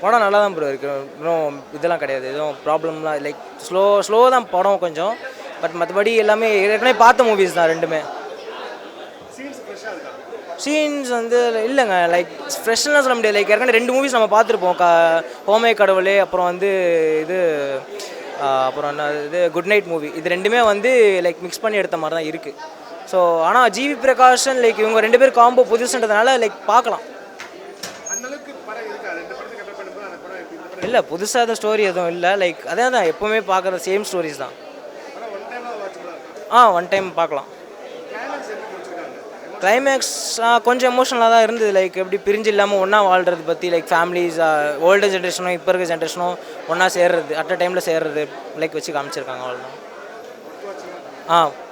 படம் நல்லா தான் ப்ரோ இருக்குது. இன்னும் இதெல்லாம் கிடையாது, எதுவும் ப்ராப்ளம்லாம் லைக் ஸ்லோ தான் படம் கொஞ்சம். பட் மற்றபடி எல்லாமே ஏற்கனவே பார்த்த மூவிஸ் தான் ரெண்டுமே. சீன்ஸ் வந்து இல்லைங்க, லைக் ஃப்ரெஷ்லாம் சொல்ல முடியாது. லைக் ஏற்கனவே 2 மூவிஸ் நம்ம பார்த்துருப்போம். ஹோமே கடவுளே, அப்புறம் வந்து இது அப்புறம் என்ன இது குட் நைட் மூவி. இது ரெண்டுமே வந்து லைக் மிக்ஸ் பண்ணி எடுத்த மாதிரி தான் இருக்குது. ஸோ ஆனால் ஜிவி பிரகாஷன் லைக் இவங்க 2 பேர் காம்போ புதுசுன்றதுனால லைக் பார்க்கலாம். இல்லை புதுசாக எதுவும் ஸ்டோரி எதுவும் இல்லை. லைக் அதே தான் எப்போவுமே பார்க்குற சேம் ஸ்டோரிஸ் தான். ஒன் டைம் பார்க்கலாம். கிளைமேக்ஸ் கொஞ்சம் எமோஷனலாக தான் இருந்தது. லைக் எப்படி பிரிஞ்சு இல்லாமல் ஒன்றா வாழ்கிறது பற்றி, லைக் ஃபேமிலிஸ் ஓல்டு ஜென்ரேஷனும் இப்போ இருக்க ஜென்ரேஷனும் ஒன்றா சேர்றது, அட் அ டைமில் சேர்றது லைக் வச்சு காமிச்சிருக்காங்க. அவ்வளோதான்.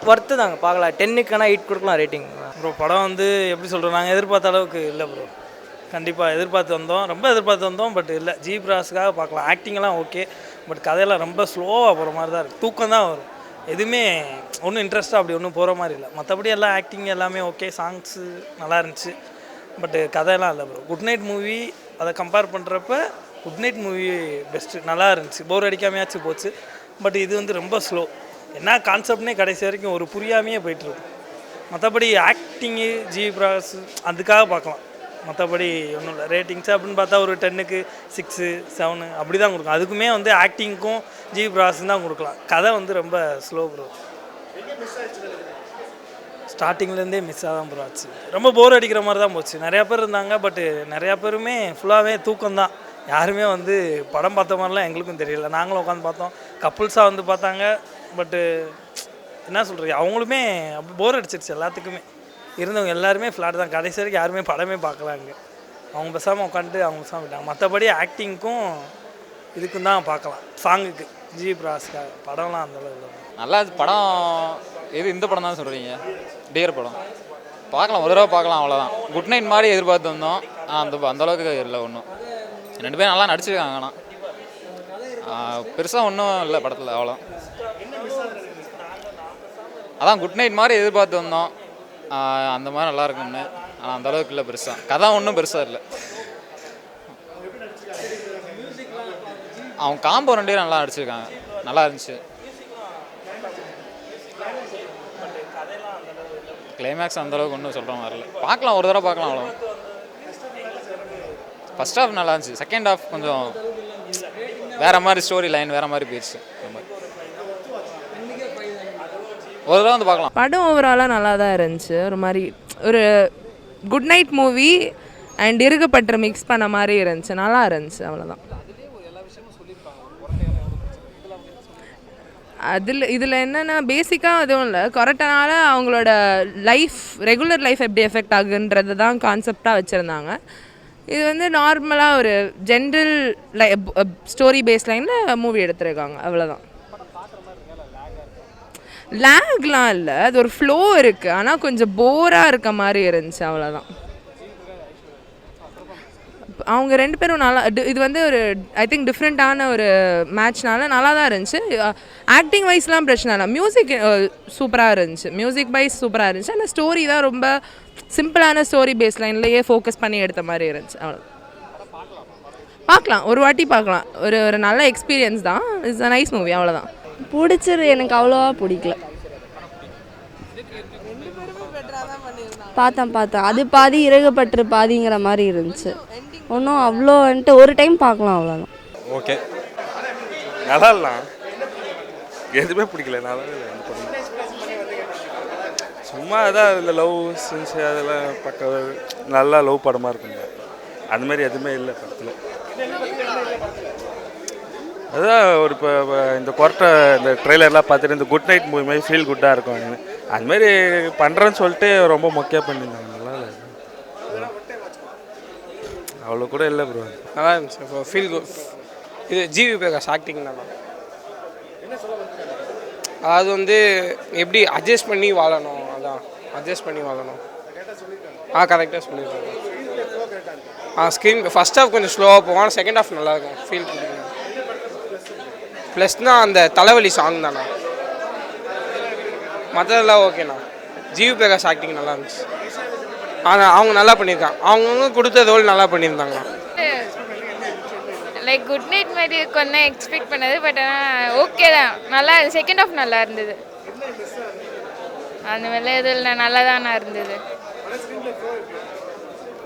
ஒர்த்து தாங்க, பார்க்கலாம். 10க்கான 8 கொடுக்கலாம் ரேட்டிங். ப்ரோ படம் வந்து எப்படி சொல்கிறோம், நாங்கள் எதிர்பார்த்த அளவுக்கு இல்லை ப்ரோ. கண்டிப்பாக எதிர்பார்த்து வந்தோம், ரொம்ப எதிர்பார்த்து வந்தோம். பட் இல்லை, ஜிவி பிரகாஷ்காக பார்க்கலாம். ஆக்டிங்கெல்லாம் ஓகே, பட் கதையெல்லாம் ரொம்ப ஸ்லோவாக போகிற மாதிரி தான் இருக்குது. தூக்கம் தான் வரும். எதுவுமே ஒன்றும் இன்ட்ரெஸ்ட்டாக அப்படி ஒன்றும் போகிற மாதிரி இல்லை. மற்றபடி எல்லாம் ஆக்டிங் எல்லாமே ஓகே, சாங்ஸு நல்லா இருந்துச்சு. பட்டு கதையெல்லாம் இல்லை ப்ரோ. குட் நைட் மூவி அதை கம்பேர் பண்ணுறப்ப குட் நைட் மூவி பெஸ்ட்டு, நல்லா இருந்துச்சு. போர் அடிக்காமையாச்சும் போச்சு. பட் இது வந்து ரொம்ப ஸ்லோ. என்ன கான்செப்ட்னே கடைசி வரைக்கும் ஒரு புரியாமையே போயிட்டுருக்கு. மற்றபடி ஆக்டிங்கு ஜிவி பிரகாஷ் அதுக்காக பார்க்கலாம். மற்றபடி ஒன்றும் இல்லை. ரேட்டிங்ஸ் அப்படின்னு பார்த்தா ஒரு 10க்கு 6, 7 அப்படி தான் கொடுக்கும். அதுக்குமே வந்து ஆக்டிங்க்கும் ஜிவி பிரகாஷ் தான் கொடுக்கலாம். கதை வந்து ரொம்ப ஸ்லோ ப்ரோ. ஸ்டார்டிங்லேருந்தே மிஸ்ஸாக தான் ப்ரோ ஆச்சு. ரொம்ப போர் அடிக்கிற மாதிரி தான் போச்சு. நிறையா பேர் இருந்தாங்க, பட்டு நிறையா பேருமே ஃபுல்லாகவே தூக்கம்தான். யாருமே வந்து படம் பார்த்த மாதிரிலாம் எங்களுக்கும் தெரியல. நாங்களும் உட்காந்து பார்த்தோம், கப்புள்ஸாக வந்து பார்த்தாங்க. பட்டு என்ன சொல்கிறது, அவங்களுமே அப்படி போர் அடிச்சிருச்சு. எல்லாத்துக்குமே இருந்தவங்க எல்லாருமே ஃப்ளாட் தான். கடைசி வரைக்கும் யாருமே படமே பார்க்கலாங்க. அவங்க பேசாமல் உட்காந்துட்டு அவங்க பேசாமல் விட்டாங்க. மற்றபடி ஆக்டிங்க்கும் இதுக்கும் தான் பார்க்கலாம். சாங்குக்கு ஜிவி பிரகாஷ்காக படம்லாம் அந்தளவு நல்லா படம். எது இந்த படம் தான் சொல்கிறீங்க? டியர் படம் பார்க்கலாம், ஒரு தடவை பார்க்கலாம், அவ்வளோதான். குட் நைட் மாதிரி எதிர்பார்த்து வந்தோம். அந்தளவுக்கு இல்லை ஒன்றும். 2 பேரும் நல்லா நடிச்சிருக்காங்க. ஆனால் பெருசாக ஒன்றும் இல்லை படத்தில், அவ்வளோ. அதான் குட் நைட் மாதிரி எதிர்பார்த்து வந்தோம். அந்த மாதிரி நல்லா இருக்கும்னு. ஆனால் அந்தளவுக்கு இல்லை பெருசாக. கதை ஒன்றும் பெருசாக இல்லை. அவங்க காம்போ 2 பேரும் நல்லா நடிச்சிருக்காங்க, நல்லா இருந்துச்சு. கிளைமேக்ஸ் அந்தளவுக்கு ஒன்றும் சொல்கிற மாதிரி இல்லை. பார்க்கலாம், ஒரு தடவை பார்க்கலாம், அவ்வளோ. ஃபஸ்ட் ஹாஃப் நல்லா இருந்துச்சு. செகண்ட் ஹாஃப் கொஞ்சம் வேறு மாதிரி, ஸ்டோரி லைன் வேறு மாதிரி போயிடுச்சு. ஒரு தடவை வந்து பார்க்கலாம். படம் ஓவராலாக நல்லா தான் இருந்துச்சு. ஒரு மாதிரி ஒரு குட் நைட் மூவி அண்ட் இருக்கப்பட்டு மிக்ஸ் பண்ண மாதிரி இருந்துச்சு. நல்லா இருந்துச்சு, அவ்வளோதான். இதில் என்னென்னா பேசிக்காக எதுவும் இல்லை. கொரோனால அவங்களோட லைஃப், ரெகுலர் லைஃப் எப்படி எஃபெக்ட் ஆகுன்றது தான் கான்செப்டாக வச்சுருந்தாங்க. இது வந்து நார்மலாக ஒரு ஜென்ரல் ஸ்டோரி பேஸ் லைனில் மூவி எடுத்துருக்காங்க, அவ்வளோதான். லேக்லாம் இல்லை, அது ஒரு ஃப்ளோ இருக்குது. ஆனால் கொஞ்சம் போராக இருக்க மாதிரி இருந்துச்சு, அவ்வளோதான். அவங்க 2 பேரும் நல்லா, இது வந்து ஒரு ஐ திங்க் டிஃப்ரெண்ட்டான ஒரு மேட்ச்னால நல்லா தான் இருந்துச்சு. ஆக்டிங் வைஸ்லாம் பிரச்சனை இல்லை. மியூசிக் சூப்பராக இருந்துச்சு. மியூசிக் வைஸ் சூப்பராக இருந்துச்சு. ஆனால் ஸ்டோரி தான் ரொம்ப சிம்பிளான ஸ்டோரி பேஸ் லைன்லேயே ஃபோக்கஸ் பண்ணி எடுத்த மாதிரி இருந்துச்சு, அவ்வளோ. பார்க்கலாம், ஒரு வாட்டி பார்க்கலாம். ஒரு நல்ல எக்ஸ்பீரியன்ஸ் தான். இட்ஸ் அ நைஸ் மூவி, அவ்வளோதான். பிடிச்சது எனக்கு அவ்வளோவா பிடிக்கல. பார்த்தேன். அது பாதி இறகுப்பற்று பாதிங்கிற மாதிரி இருந்துச்சு. ஒன்றும் அவ்வளோ வந்துட்டு ஒரு டைம் பார்க்கலாம், அவ்வளோதான். ஓகே, நல்லா இல்லை. எதுவுமே பிடிக்கல, நல்லா இல்லை. சும்மா அதான் அதில் லவ் சீன்ஸ் அதெல்லாம் பக்கம் நல்லா லவ் படமாக இருக்குங்க. அதுமாரி எதுவுமே இல்லை படத்தில். அதுதான் ஒரு இப்போ இந்த கொரட்டை இந்த ட்ரெய்லர்லாம் பார்த்துட்டு இந்த குட் நைட் மூவி மாதிரி ஃபீல் குட்டாக இருக்கும். அதுமாரி பண்ணுறேன்னு சொல்லிட்டு ரொம்ப மொக்கையாக பண்ணியிருந்தாங்க. நல்லா இல்லை, அவ்வளோ கூட இல்லை ப்ரோ. நல்லா இருந்துச்சு. இப்போ ஃபீல் குட். இது ஜிவி பிரகாஷ் ஆக்டிங் நல்லா. அது வந்து எப்படி அட்ஜஸ்ட் பண்ணி வாழணும், அதான் அட்ஜஸ்ட் பண்ணி வாழணும். கரெக்டாக சொல்லியிருக்காங்க. ஸ்க்ரீன் ஃபஸ்ட் ஹாஃப் கொஞ்சம் ஸ்லோவாக போவான், செகண்ட் ஹாஃப் நல்லாயிருக்கும். Feel good. ப்ளஸ்னால் அந்த தலைவலி சாங் தானே, மற்றதெல்லாம் ஓகேண்ணா. ஜிவி பிரகாஷ் ஆக்டிங் நல்லா இருந்துச்சு. ஆனால் அவங்க நல்லா பண்ணியிருக்காங்க. அவங்கவுங்க கொடுத்த ரோல் நல்லா பண்ணியிருந்தாங்க. லைக் குட் நைட் மாதிரி கொஞ்சம் எக்ஸ்பெக்ட் பண்ணது பட் ஆனால் ஓகே தான் நல்லா செகண்ட் ஆஃப் நல்லா இருந்தது அந்த மாதிரிலாம் எதுவும் இல்லை நல்லா தானே இருந்தது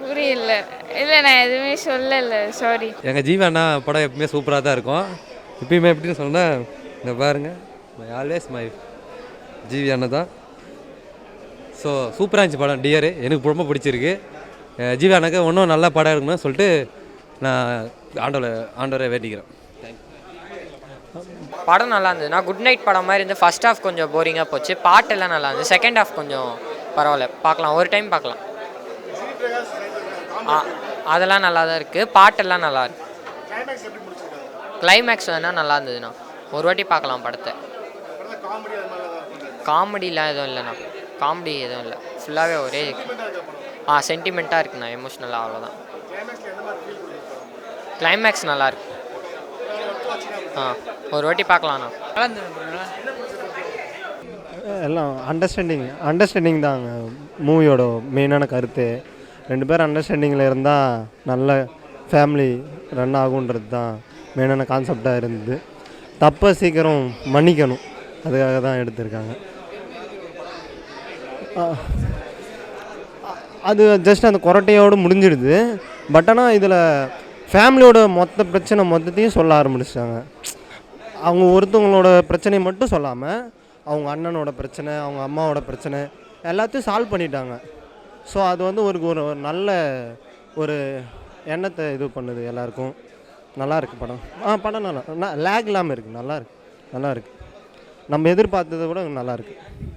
புரியல இல்லை நான் எதுவுமே சொல்லலை சாரி. எங்கள் ஜீவா அண்ணா படம் எப்பவுமே சூப்பராக தான் இருக்கும். எப்பயுமே எப்படின்னு சொன்னால் இந்த பாருங்கள் ஆல்வேஸ் மை ஜீவி அண்ணன் தான். ஸோ சூப்பராக இருந்துச்சு படம் டியரு, எனக்கு ரொம்ப பிடிச்சிருக்கு. ஜீவி அண்ணாக்கு இன்னும் நல்ல படம் இருக்குன்னு சொல்லிட்டு நான் ஆண்டவரை வேண்டிக்கிறேன். படம் நல்லா இருந்தது. நான் குட் நைட் படம் மாதிரி இருந்து ஃபர்ஸ்ட் ஹாஃப் கொஞ்சம் போரிங்காக போச்சு, பாட்டெல்லாம் நல்லா இருந்தது. செகண்ட் ஹாஃப் கொஞ்சம் பரவாயில்ல, பார்க்கலாம், ஒரு டைம் பார்க்கலாம். அதெல்லாம் நல்லா தான் இருக்குது, பாட்டெல்லாம் நல்லா இருக்கு. கிளைமேக்ஸ் வேணால் நல்லா இருந்ததுண்ணா, ஒரு வாட்டி பார்க்கலாம் படத்தை. காமெடிலாம் எதுவும் இல்லைண்ணா, காமெடி எதுவும் இல்லை, ஃபுல்லாகவே ஒரே சென்டிமெண்ட்டாக இருக்குண்ணா, எமோஷ்னலாக, அவ்வளோதான். கிளைமேக்ஸ் நல்லா இருக்கு. ஒரு வாட்டி பார்க்கலாண்ணா. எல்லாம் அண்டர்ஸ்டாண்டிங் தாங்க மூவியோட மெயினான கருத்து. 2 பேர் அண்டர்ஸ்டாண்டிங்கில் இருந்தால் நல்ல ஃபேமிலி ரன் ஆகுன்றது தான் மெயினான கான்செப்டாக இருந்தது. தப்பை சீக்கிரம் மன்னிக்கணும், அதுக்காக தான் எடுத்திருக்காங்க. அது ஜஸ்ட் அந்த கொரட்டையோடு முடிஞ்சிடுது. பட் ஆனால் இதில் ஃபேமிலியோட மொத்த பிரச்சனை மொத்தத்தையும் சொல்ல ஆரம்பிச்சிட்டாங்க. அவங்க ஒருத்தவங்களோட பிரச்சனையை மட்டும் சொல்லாமல் அவங்க அண்ணனோட பிரச்சனை, அவங்க அம்மாவோட பிரச்சனை எல்லாத்தையும் சால்வ் பண்ணிட்டாங்க. ஸோ அது வந்து ஒரு நல்ல ஒரு எண்ணத்தை இது பண்ணுது எல்லாருக்கும். நல்லா இருக்குது படம். படம் நல்லா லேக் இல்லாமல் இருக்குது, நல்லா இருக்குது. நம்ம எதிர்பார்த்ததை விட நல்லா இருக்குது.